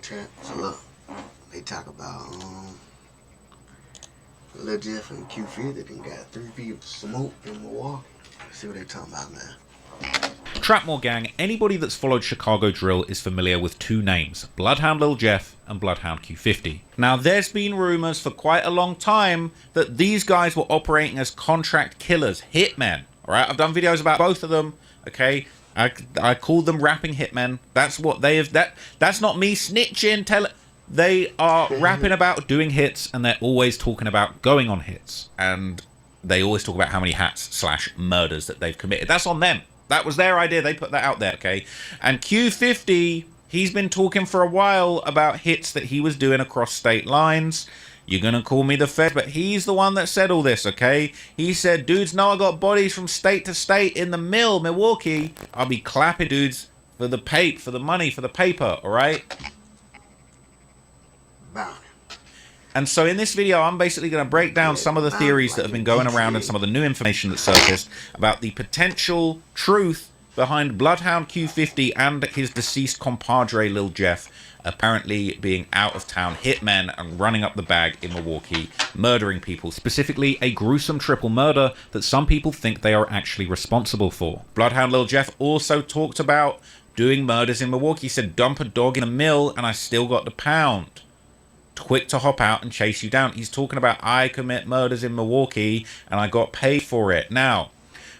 trap. So look, they talk about Lil Jeff and Q50 done got 3 people smoked in Milwaukee. Let's see what they talking about, man. Trapmore gang, anybody that's followed Chicago drill is familiar with two names, Bloodhound Lil Jeff and Bloodhound Q50. Now, there's been rumors for quite a long time that these guys were operating as contract killers, hitmen. All right, I've done videos about both of them. Okay, I call them rapping hitmen. That's what they have. That's not me snitching. They are rapping about doing hits, and they're always talking about going on hits, and they always talk about how many hats / murders that they've committed. That's on them. That was their idea. They put that out there, okay? And Q50, he's been talking for a while about hits that he was doing across state lines. You're going to call me the Fed, but he's the one that said all this, okay? He said, dudes, know I got bodies from state to state in the mill, Milwaukee. I'll be clapping dudes for the for the money, for the paper, all right? And so in this video, I'm basically going to break down some of the theories that have been going around and some of the new information that surfaced about the potential truth behind Bloodhound Q50 and his deceased compadre Lil Jeff apparently being out-of-town hitmen and running up the bag in Milwaukee, murdering people, specifically a gruesome triple murder that some people think they are actually responsible for. Bloodhound Lil Jeff also talked about doing murders in Milwaukee. He said, dump a dog in a mill and I still got the pound. Quick to hop out and chase you down. He's talking about, I commit murders in Milwaukee and I got paid for it. Now,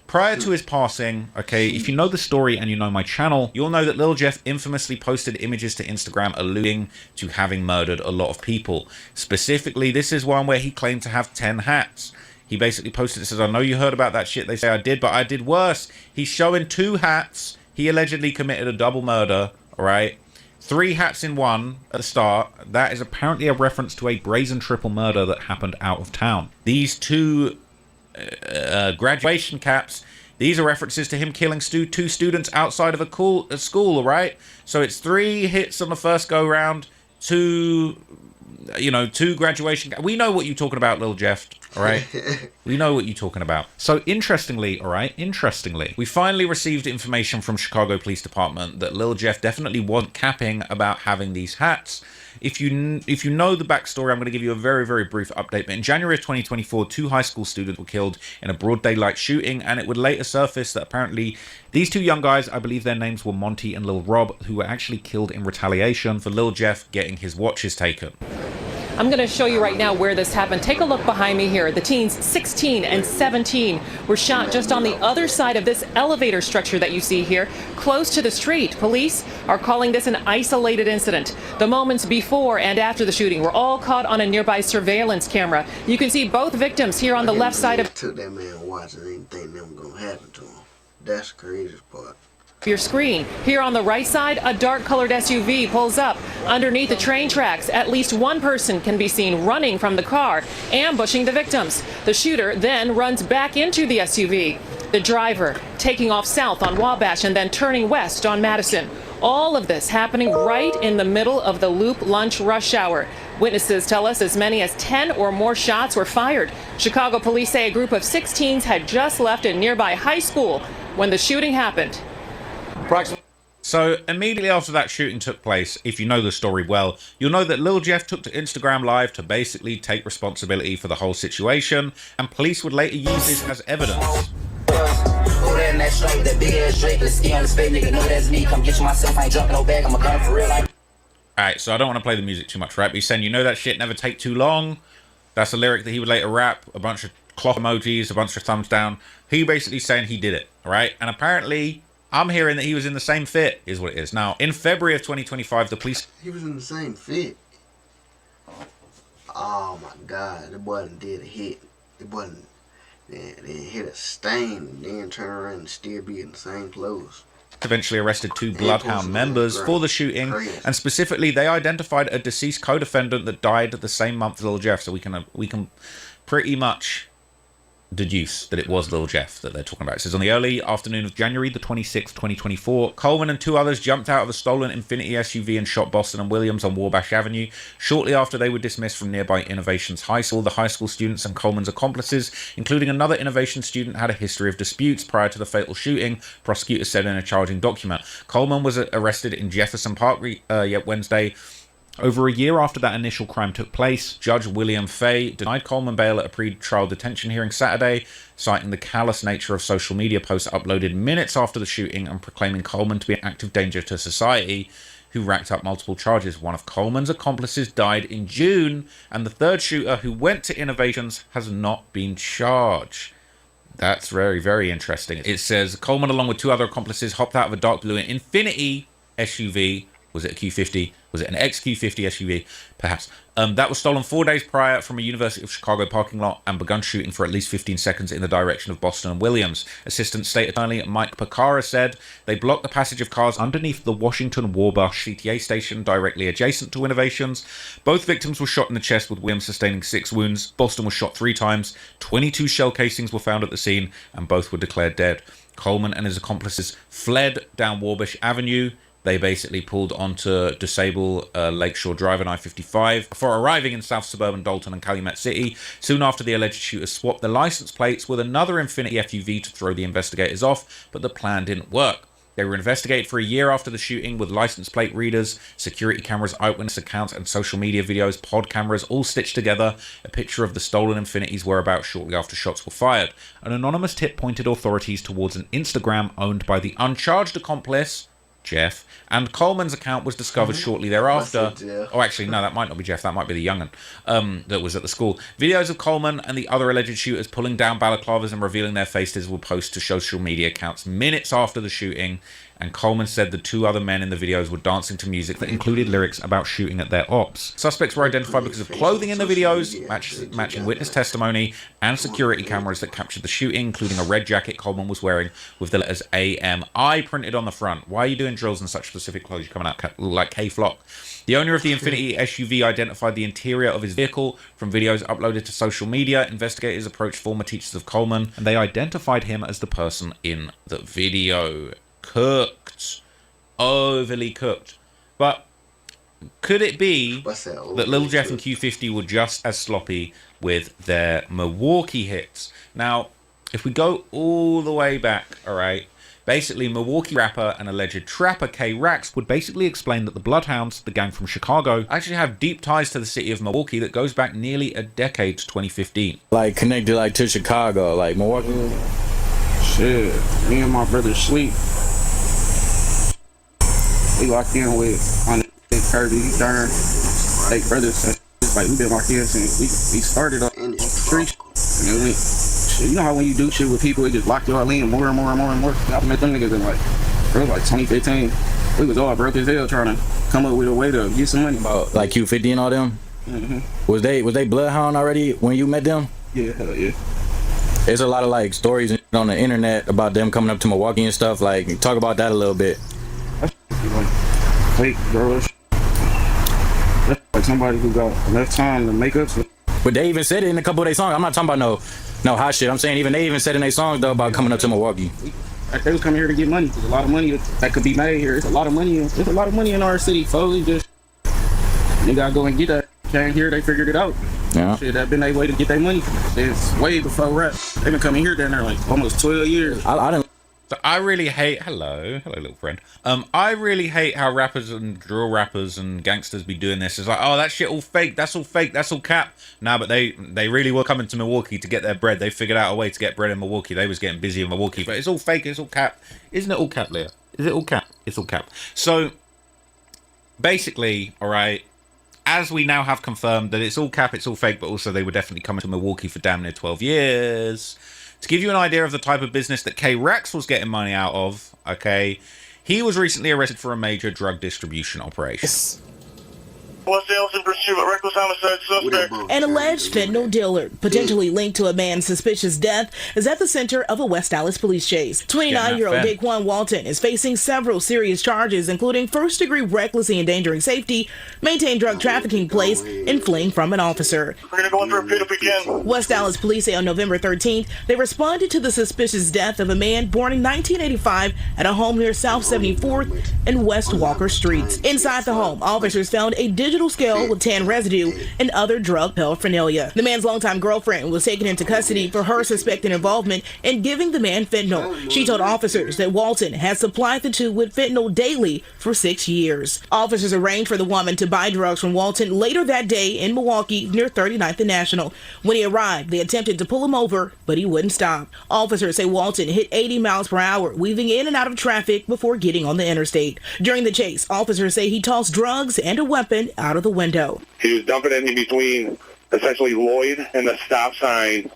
prior to his passing, okay, if you know the story and you know my channel, you'll know that Lil Jeff infamously posted images to Instagram alluding to having murdered a lot of people. Specifically, this is one where he claimed to have 10 hats. He basically posted it, says, I know you heard about that shit they say I did, but I did worse. He's showing 2 hats. He allegedly committed a double murder, all right? 3 hats in one at the start. That is apparently a reference to a brazen triple murder that happened out of town. These 2 graduation caps, these are references to him killing 2 students outside of a school, all right? So it's 3 hits on the first go round, 2 graduation caps. We know what you're talking about, Lil Jeff, all right? We know what you're talking about. So interestingly, all right, we finally received information from Chicago Police Department that Lil Jeff definitely wasn't capping about having these hats. If you know the backstory, I'm going to give you a very, very brief update. But in January of 2024, 2 high school students were killed in a broad daylight shooting, and it would later surface that apparently these 2 young guys, I believe their names were Monty and Lil Rob, who were actually killed in retaliation for Lil Jeff getting his watches taken. I'm going to show you right now where this happened. Take a look behind me here. The teens 16 and 17 were shot just on the other side of this elevator structure that you see here, close to the street. Police are calling this an isolated incident. The moments before and after the shooting were all caught on a nearby surveillance camera. You can see both victims here on the left side of took that man watching anything that was going to happen to him. That's the craziest part. your screen. Here on the right side, a dark colored SUV pulls up. Underneath the train tracks, at least one person can be seen running from the car, ambushing the victims. The shooter then runs back into the SUV. The driver taking off south on Wabash and then turning west on Madison. All of this happening right in the middle of the Loop lunch rush hour. Witnesses tell us as many as 10 or more shots were fired. Chicago police say a group of 6 teens had just left a nearby high school when the shooting happened. So immediately after that shooting took place, if you know the story well, you'll know that Lil Jeff took to Instagram Live to basically take responsibility for the whole situation, and police would later use this as evidence. Alright, so I don't want to play the music too much, right? But he's saying, you know that shit never take too long. That's a lyric that he would later rap, a bunch of clock emojis, a bunch of thumbs down. He basically saying he did it, right? And apparently, I'm hearing that he was in the same fit, is what it is. Now, in February of 2025, the police... He was in the same fit. Oh my God, it wasn't did a hit. It wasn't... They hit a stain and then turn around and still be in the same clothes. Eventually arrested 2 Bloodhound members for the shooting, and specifically they identified a deceased co-defendant that died the same month as Lil Jeff, so we can pretty much deduce that it was Lil Jeff that they're talking about. It says on the early afternoon of January the 26th, 2024, Coleman and 2 others jumped out of a stolen Infiniti SUV and shot Boston and Williams on Wabash Avenue. Shortly after they were dismissed from nearby Innovations High School, the high school students and Coleman's accomplices, including another Innovation student, had a history of disputes prior to the fatal shooting, prosecutors said in a charging document. Coleman was arrested in Jefferson Park Wednesday Over a year after that initial crime took place, Judge William Fay denied Coleman bail at a pre-trial detention hearing Saturday, citing the callous nature of social media posts uploaded minutes after the shooting and proclaiming Coleman to be an active danger to society, who racked up multiple charges. One of Coleman's accomplices died in June, and the third shooter, who went to Innovations, has not been charged. That's very, very interesting. It says Coleman, along with 2 other accomplices, hopped out of a dark blue Infiniti SUV. Was it a Q50? Was it an XQ50 SUV? Perhaps. That was stolen 4 days prior from a University of Chicago parking lot and begun shooting for at least 15 seconds in the direction of Boston and Williams. Assistant State Attorney Mike Picara said they blocked the passage of cars underneath the Washington Wabash CTA station directly adjacent to Innovations. Both victims were shot in the chest, with Williams sustaining 6 wounds. Boston was shot 3 times. 22 shell casings were found at the scene, and both were declared dead. Coleman and his accomplices fled down Wabash Avenue. They basically pulled onto Disable Lakeshore Drive and I-55 before arriving in South Suburban Dalton and Calumet City. Soon after, the alleged shooters swapped the license plates with another Infiniti FUV to throw the investigators off, but the plan didn't work. They were investigated for a year after the shooting with license plate readers, security cameras, eyewitness accounts, and social media videos, pod cameras, all stitched together. A picture of the stolen Infinitis whereabouts shortly after shots were fired. An anonymous tip pointed authorities towards an Instagram owned by the uncharged accomplice, Jeff, and Coleman's account was discovered shortly thereafter. Oh, actually, no, that might not be Jeff. That might be the young'un that was at the school. Videos of Coleman and the other alleged shooters pulling down balaclavas and revealing their faces were posted to social media accounts minutes after the shooting, and Coleman said the 2 other men in the videos were dancing to music that included lyrics about shooting at their ops. Suspects were identified because of clothing in the videos, matching witness testimony, and security cameras that captured the shooting, including a red jacket Coleman was wearing with the letters AMI printed on the front. Why are you doing drills in such specific clothes? You're coming out like K-Flock. The owner of the Infiniti SUV identified the interior of his vehicle from videos uploaded to social media. Investigators approached former teachers of Coleman, and they identified him as the person in the video. Cooked. Overly cooked. But could it be that Lil Jeff and Q50 were just as sloppy with their Milwaukee hits? Now, if we go all the way back, alright, basically Milwaukee rapper and alleged trapper K-Rax would basically explain that the Bloodhounds, the gang from Chicago, actually have deep ties to the city of Milwaukee that goes back nearly a decade to 2015. Like connected like to Chicago, like Milwaukee. Shit, me and my brother sleep. We locked in with on Kirby, Dern, like brothers. Like we been locked in since we started up in the street. And we, shit, you know how when you do shit with people, it just lock y'all in more and more and more and more. I met them niggas in like 2015. We was all broke as hell trying to come up with a way to get some money. About like Q50 and all them. Mm-hmm. Was they Bloodhound already when you met them? Yeah, hell yeah. There's a lot of like stories on the internet about them coming up to Milwaukee and stuff. Like talk about that a little bit. Like fake girls. That's like somebody who got enough time to make up. But they even said it in a couple of their songs. I'm not talking about no hot shit. I'm saying they even said in their songs though about coming up to Milwaukee. Like they was coming here to get money. There's a lot of money that could be made here. There's a lot of money. There's a lot of money in our city. Folks, just they gotta go and get that. Came here, they figured it out. Yeah. Shit, that been their way to get their money. It's way before rap. They've been coming here down there like almost 12 years. I didn't. So I really hate, hello little friend. I really hate how rappers and drill rappers and gangsters be doing this. It's like, oh, that shit all fake, that's all cap. Nah, but they really were coming to Milwaukee to get their bread. They figured out a way to get bread in Milwaukee. They was getting busy in Milwaukee, but it's all fake, it's all cap. Isn't it all cap, Leah? Is it all cap? It's all cap. So basically, all right, as we now have confirmed that it's all cap, it's all fake, but also they were definitely coming to Milwaukee for damn near 12 years. To give you an idea of the type of business that K-Rex was getting money out of, okay, he was recently arrested for a major drug distribution operation. Sales in pursuit of reckless homicide suspect. An alleged fentanyl dealer, potentially linked to a man's suspicious death, is at the center of a West Dallas police chase. 29-year-old Daquan Walton is facing several serious charges, including first-degree recklessly endangering safety, maintained drug trafficking place, and fleeing from an officer. We're gonna go in for a pit if we can. West Dallas police say on November 13th, they responded to the suspicious death of a man born in 1985 at a home near South 74th and West Walker Streets. Inside the home, officers found a digital digital scale with tan residue and other drug paraphernalia. The man's longtime girlfriend was taken into custody for her suspected involvement in giving the man fentanyl. She told officers that Walton had supplied the two with fentanyl daily for 6 years. Officers arranged for the woman to buy drugs from Walton later that day in Milwaukee near 39th and National. When he arrived, they attempted to pull him over, but he wouldn't stop. Officers say Walton hit 80 miles per hour, weaving in and out of traffic before getting on the interstate. During the chase, officers say he tossed drugs and a weapon out of the window. He was dumping it in between essentially Lloyd and the stop sign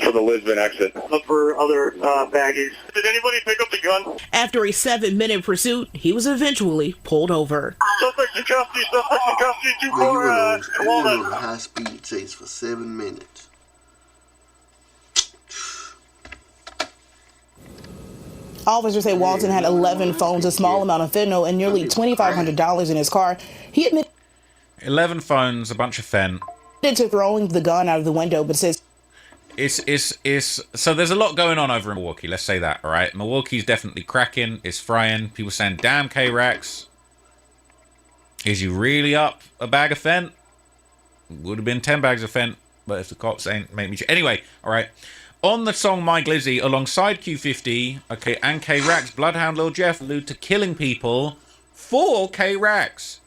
for the Lisbon exit. Look for other baggage. Did anybody pick up the gun? After a 7-minute pursuit, he was eventually pulled over. Suspect in custody, 2 You went on Walnut. a high-speed chase for 7 minutes. Officers say Walton had 11 phones, a small amount of fentanyl, and nearly $2,500 in his car. He admitted 11 phones, a bunch of fen. to throwing the gun out of the window, but says So there's a lot going on over in Milwaukee, let's say that, all right? Milwaukee's definitely cracking, it's frying. People saying, damn, K-Rax, is you really up a bag of fent? Would have been 10 bags of fent, but if the cops ain't make me... Anyway, all right. On the song My Glizzy, alongside Q50, okay, and K-Rax, Bloodhound Lil Jeff allude to killing people for K-Rax.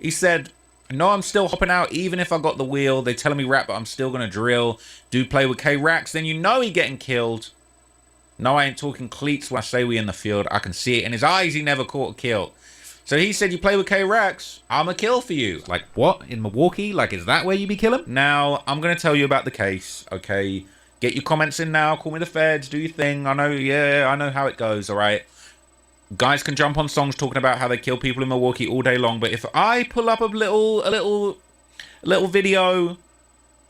He said, no, I'm still hopping out, even if I got the wheel. They telling me rap, but I'm still going to drill. Do play with K-Rax, then you know he getting killed. No, I ain't talking cleats when I say we in the field. I can see it in his eyes, he never caught a kill. So he said, you play with K-Rax, I'm a kill for you. Like, what? In Milwaukee? Like, is that where you be killing? Now, I'm going to tell you about the case, okay? Get your comments in now. Call me the feds. Do your thing. I know, yeah, I know how it goes, all right? Guys can jump on songs talking about how they kill people in Milwaukee all day long, but if I pull up a little video,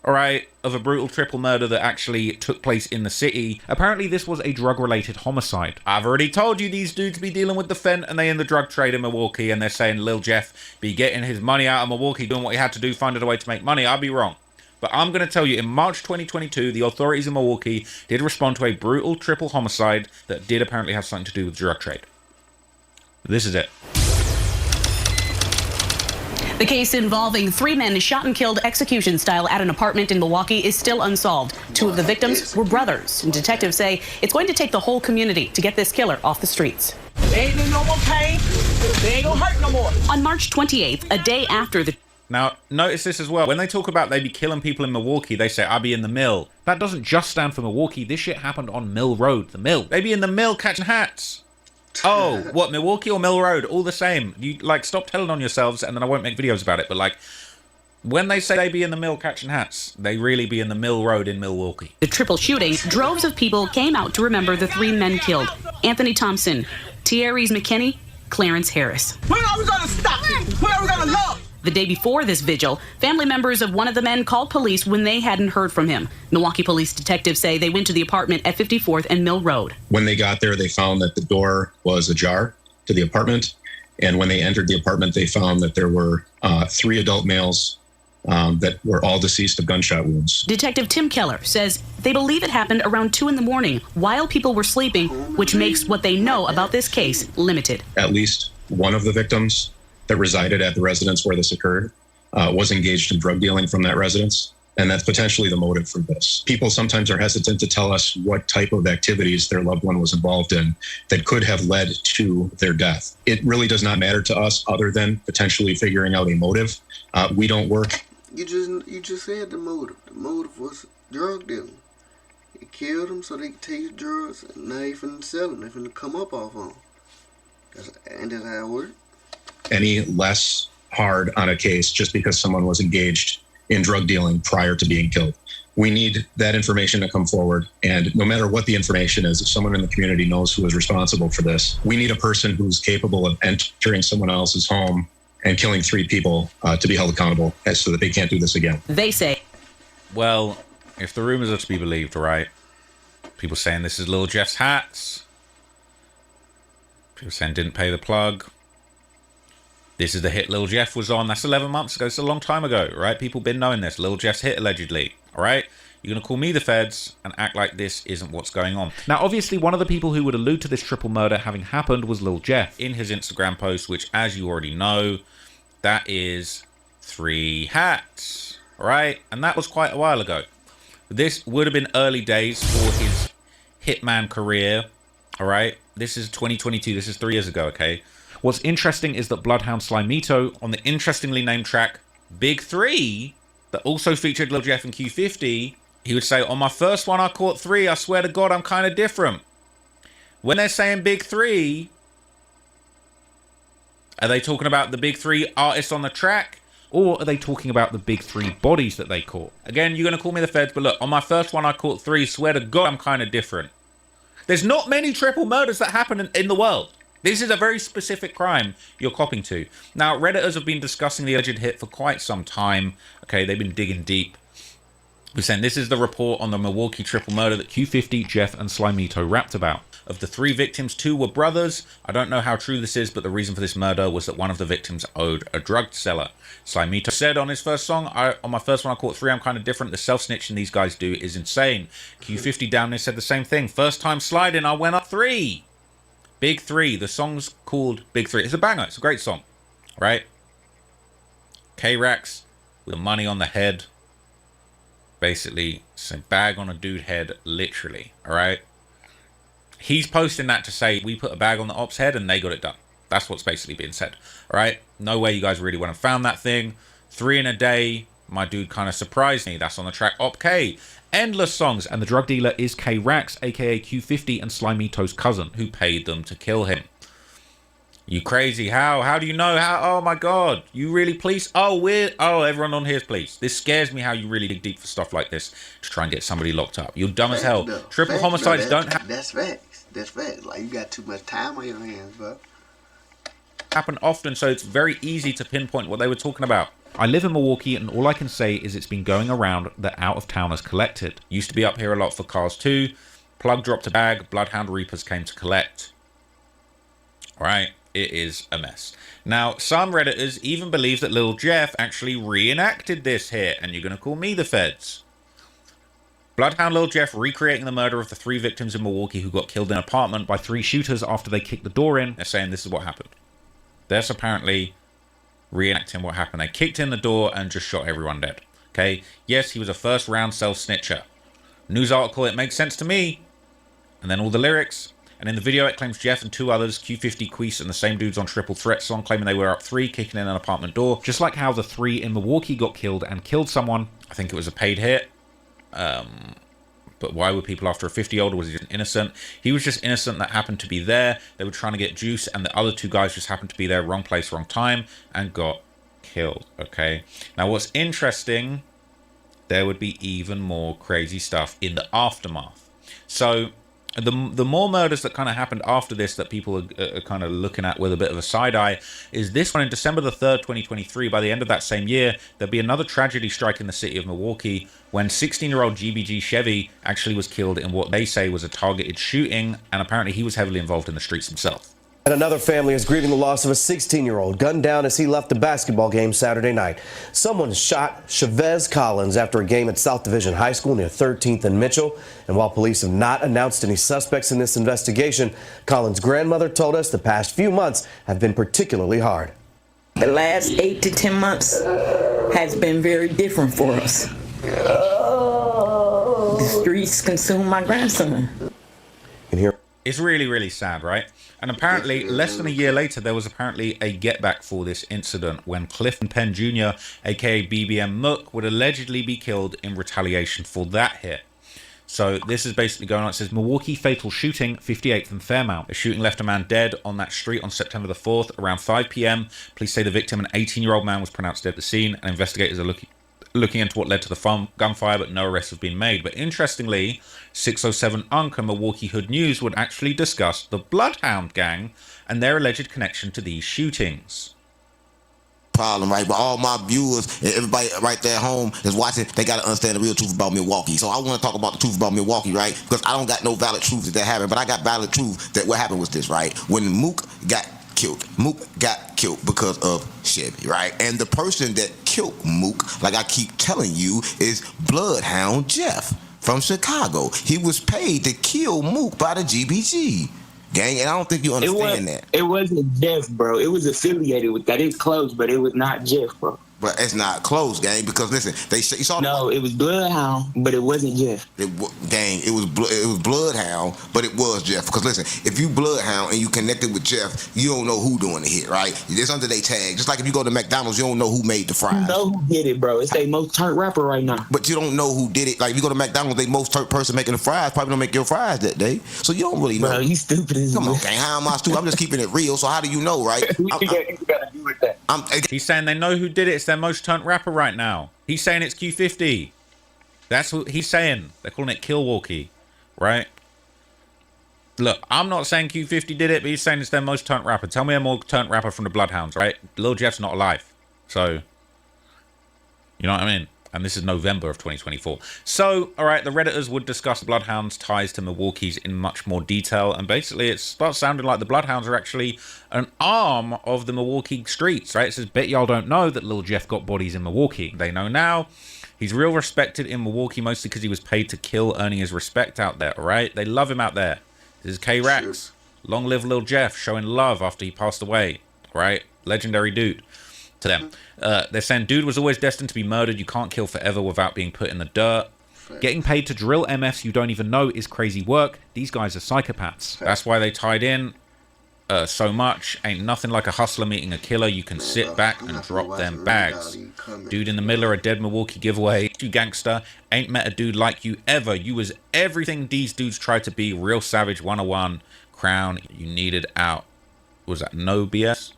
all right, of a brutal triple murder that actually took place in the city, apparently this was a drug-related homicide. I've already told you these dudes be dealing with the fent and they in the drug trade in Milwaukee, and they're saying Lil Jeff be getting his money out of Milwaukee, doing what he had to do, finding a way to make money. I'll be wrong. But I'm going to tell you, in March 2022, the authorities in Milwaukee did respond to a brutal triple homicide that did apparently have something to do with drug trade. This is it. The case involving 3 men shot and killed execution style at an apartment in Milwaukee is still unsolved. 2 of the victims were brothers, and detectives say it's going to take the whole community to get this killer off the streets. They ain't in no more pain. They ain't gonna hurt no more. On March 28th, a day after the... Now, notice this as well. When they talk about they be killing people in Milwaukee, they say, I be in the mill. That doesn't just stand for Milwaukee. This shit happened on Mill Road, the mill. They be in the mill catching hats. Oh, what, Milwaukee or Mill Road? All the same. You, like, stop telling on yourselves, and then I won't make videos about it. But, like, when they say they be in the mill catching hats, they really be in the Mill Road in Milwaukee. The triple shooting, droves of people came out to remember the 3 men killed. Anthony Thompson, Thierry McKinney, Clarence Harris. When are we gonna stop? When are we gonna love? The day before this vigil, family members of one of the men called police when they hadn't heard from him. Milwaukee police detectives say they went to the apartment at 54th and Mill Road. When they got there, they found that the door was ajar to the apartment. And when they entered the apartment, they found that there were 3 adult males that were all deceased of gunshot wounds. Detective Tim Keller says they believe it happened around 2 in the morning while people were sleeping, which makes what they know about this case limited. At least one of the victims that resided at the residence where this occurred was engaged in drug dealing from that residence. And that's potentially the motive for this. People sometimes are hesitant to tell us what type of activities their loved one was involved in that could have led to their death. It really does not matter to us other than potentially figuring out a motive. We don't work. You just said the motive. The motive was drug dealing. They killed them so they could take his drugs, and now they finna sell them. They finna come up off on them. And that's how it works. Any less hard on a case just because someone was engaged in drug dealing prior to being killed. We need that information to come forward. And no matter what the information is, if someone in the community knows who is responsible for this, we need a person who's capable of entering someone else's home and killing 3 people to be held accountable so that they can't do this again. They say, well, if the rumors are to be believed, right? People saying this is Lil Jeff's hats. People saying didn't pay the plug. This is the hit Lil Jeff was on. That's 11 months ago. It's a long time ago, right? People been knowing this. Lil Jeff's hit, allegedly. All right? You're going to call me the feds and act like this isn't what's going on. Now, obviously, one of the people who would allude to this triple murder having happened was Lil Jeff in his Instagram post, which, as you already know, that is 3 hats. All right, and that was quite a while ago. This would have been early days for his hitman career. All right, this is 2022. This is 3 years ago, okay? What's interesting is that Bloodhound Slimito on the interestingly named track Big 3 that also featured Lil Jeff and Q50, he would say, on my first one I caught 3, I swear to God I'm kind of different. When they're saying Big 3, are they talking about the Big 3 artists on the track? Or are they talking about the Big 3 bodies that they caught? Again, you're going to call me the feds, but look, on my first one I caught 3, swear to God I'm kind of different. There's not many triple murders that happen in the world. This is a very specific crime you're copping to. Now, Redditors have been discussing the alleged hit for quite some time. Okay, they've been digging deep. We're saying this is the report on the Milwaukee triple murder that Q50, Jeff, and Slimito rapped about. Of the 3 victims, 2 were brothers. I don't know how true this is, but the reason for this murder was that one of the victims owed a drug seller. Slimito said on his first song, on my first one I caught 3, I'm kind of different. The self-snitching these guys do is insane. Q50 down there said the same thing. First time sliding, I went up 3. Big 3. The song's called Big 3. It's a banger. It's a great song. Right? K-Rax with the money on the head. Basically, some bag on a dude head, literally. Alright? He's posting that to say, we put a bag on the op's head and they got it done. That's what's basically being said. Alright? No way you guys really went and found that thing. 3 in a day. My dude kind of surprised me. That's on the track Op K. Endless songs. And the drug dealer is K-Rax, aka Q50 and Slimito's cousin, who paid them to kill him. You crazy? How? How do you know? How? Oh my God. You really police? Oh, weird. Oh, everyone on here is police. This scares me how you really dig deep for stuff like this to try and get somebody locked up. You're dumb as hell. Triple homicides don't happen. That's facts. That's facts. Like, you got too much time on your hands, bro. Happen often, so it's very easy to pinpoint what they were talking about. I live in Milwaukee, and all I can say is it's been going around that out-of-towners collected. Used to be up here a lot for cars too. Plug dropped a bag. Bloodhound Reapers came to collect. Alright, it is a mess. Now, some Redditors even believe that Lil Jeff actually reenacted this hit, and you're going to call me the feds. Bloodhound Lil Jeff recreating the murder of the 3 victims in Milwaukee who got killed in an apartment by 3 shooters after they kicked the door in. They're saying this is what happened. That's apparently reenacting what happened. They kicked in the door and just shot everyone dead. Okay? Yes, he was a first round self-snitcher. News article, it makes sense to me. And then all the lyrics. And in the video, it claims Jeff and 2 others, Q50, Queese, and the same dudes on Triple Threat song, claiming they were up 3, kicking in an apartment door. Just like how the 3 in Milwaukee got killed and killed someone. I think it was a paid hit. But why were people after a 50-year-old? Was he just innocent? He was just innocent that happened to be there. They were trying to get juice, and the other 2 guys just happened to be there, wrong place, wrong time, and got killed. Okay. Now, what's interesting, there would be even more crazy stuff in the aftermath. So the more murders that kind of happened after this that people are kind of looking at with a bit of a side eye is this one in December the 3rd, 2023. By the end of that same year, there'll be another tragedy striking the city of Milwaukee when 16-year-old GBG Chevy actually was killed in what they say was a targeted shooting, and apparently he was heavily involved in the streets himself. And another family is grieving the loss of a 16-year-old gunned down as he left a basketball game Saturday night. Someone shot Chavez Collins after a game at South Division High School near 13th and Mitchell. And while police have not announced any suspects in this investigation, Collins' grandmother told us the past few months have been particularly hard. The last 8 to 10 months has been very different for us. The streets consume my grandson. And here it's really, really sad, right? And apparently, less than a year later, there was apparently a get back for this incident when Clifton Penn Jr., aka BBM Mook, would allegedly be killed in retaliation for that hit. So this is basically going on. It says, Milwaukee fatal shooting, 58th and Fairmount. A shooting left a man dead on that street on September the 4th, around 5 p.m. Police say the victim, an 18-year-old man, was pronounced dead at the scene, and investigators are looking into what led to the gunfire, but no arrests have been made. But interestingly, 607 Unk and Milwaukee Hood News would actually discuss the Bloodhound Gang and their alleged connection to these shootings. Problem, right? But all my viewers and everybody right there at home is watching, they got to understand the real truth about Milwaukee. So I want to talk about the truth about Milwaukee, right? Because I don't got no valid truth that happened, but I got valid truth that what happened was this, right? When Mook got killed because of Chevy, right? And the person that killed Mook, like I keep telling you, is Bloodhound Jeff from Chicago. He was paid to kill Mook by the GBG gang, and I don't think you understand that. It wasn't Jeff, bro. It was affiliated with that. It's close, but it was not Jeff, bro. But it's not close, gang. Because listen, you saw. No, it was Bloodhound, but it wasn't Jeff. Gang, it was Bloodhound, but it was Jeff. Because listen, if you Bloodhound and you connected with Jeff, you don't know who doing the hit, right? It's under their tag. Just like if you go to McDonald's, you don't know who made the fries. You know who did it, bro. It's their most turned rapper right now. But you don't know who did it. Like if you go to McDonald's, they most turned person making the fries probably don't make your fries that day. So you don't really know. Bro, you stupid as Come on, gang. How am I stupid? I'm just keeping it real. So how do you know, right? He's saying they know who did it. It's their most turned rapper right now. He's saying it's Q50. That's what he's saying. They're calling it Killwalkie, right? Look, I'm not saying Q50 did it, but he's saying it's their most turned rapper. Tell me a more turned rapper from the Bloodhounds, right? Lil Jeff's not alive. So, you know what I mean? And this is November of 2024. So, all right, the Redditors would discuss Bloodhounds' ties to Milwaukee's in much more detail. And basically, it starts sounding like the Bloodhounds are actually an arm of the Milwaukee streets, right? It says, bet y'all don't know that Lil Jeff got bodies in Milwaukee. They know now. He's real respected in Milwaukee, mostly because he was paid to kill, earning his respect out there, all right? They love him out there. This is K-Rax. Long live Lil Jeff, showing love after he passed away, right? Legendary dude. To them. They're saying dude was always destined to be murdered. You can't kill forever without being put in the dirt. Getting paid to drill MFs you don't even know is crazy work. These guys are psychopaths. That's why they tied in so much. Ain't nothing like a hustler meeting a killer. You can sit back and drop them bags. Dude in the middle of a dead Milwaukee giveaway. You gangster. Ain't met a dude like you ever. You was everything these dudes tried to be. Real Savage 101. Crown you needed out. Was that no BS?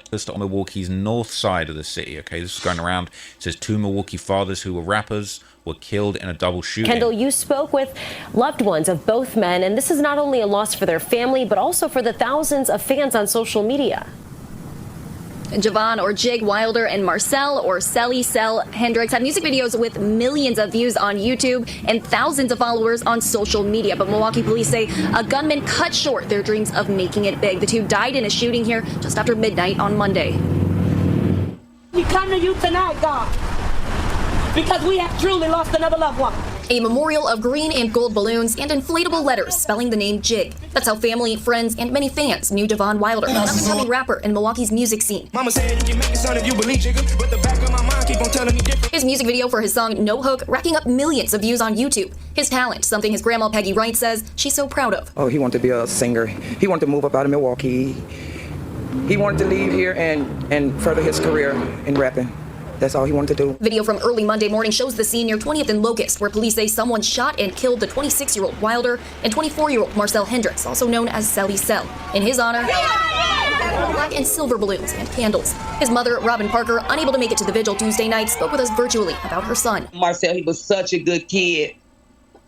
Just on Milwaukee's north side of the city. Okay, this is going around. It says 2 Milwaukee fathers who were rappers were killed in a double shooting. Kendall, you spoke with loved ones of both men, and this is not only a loss for their family, but also for the thousands of fans on social media. Javon or Jig Wilder and Marcel or Selly Sell Hendricks have music videos with millions of views on YouTube and thousands of followers on social media. But Milwaukee police say a gunman cut short their dreams of making it big. The 2 died in a shooting here just after midnight on Monday. We come to you tonight, God, because we have truly lost another loved one. A memorial of green and gold balloons and inflatable letters spelling the name Jig. That's how family, friends, and many fans knew Javon Wilder, an up-and-coming rapper in Milwaukee's music scene. Mama said you can make it sound if you believe, Jigga, but the back of my mind keep on telling me different. His music video for his song No Hook racking up millions of views on YouTube. His talent, something his grandma Peggy Wright says she's so proud of. Oh, he wanted to be a singer. He wanted to move up out of Milwaukee. He wanted to leave here and further his career in rapping. That's all he wanted to do. Video from early Monday morning shows the scene near 20th and Locust, where police say someone shot and killed the 26-year-old Wilder and 24-year-old Marcel Hendricks, also known as Selly Sell. In his honor, black and silver balloons and candles. His mother, Robin Parker, unable to make it to the vigil Tuesday night, spoke with us virtually about her son. Marcel, he was such a good kid.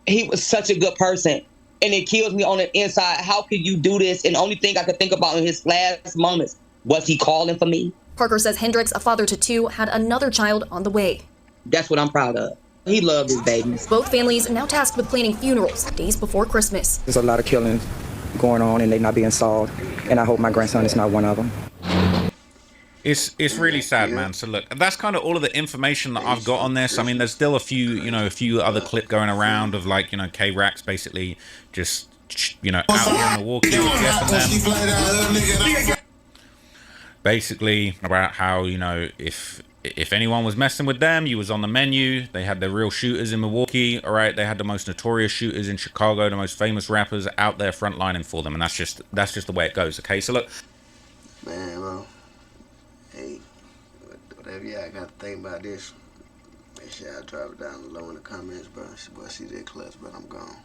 He was such a good person. And it kills me on the inside. How could you do this? And the only thing I could think about in his last moments was he calling for me. Parker says Hendricks, a father to 2, had another child on the way. That's what I'm proud of. He loved his babies. Both families now tasked with planning funerals days before Christmas. There's a lot of killings going on and they're not being solved. And I hope my grandson is not one of them. It's really sad, man. So look, that's kind of all of the information that I've got on this. I mean, there's still a few other clips going around of like, K-Rax basically just, out here in Milwaukee with Jeff and them. Basically about how, if anyone was messing with them, you was on the menu. They had the real shooters in Milwaukee, all right? They had the most notorious shooters in Chicago, the most famous rappers out there frontlining for them, and that's just the way it goes, okay? So look. Man, well, hey, whatever y'all got to think about this, make sure y'all drop it down low in the comments, bro. It's your boy CJ Clutch, but I'm gone.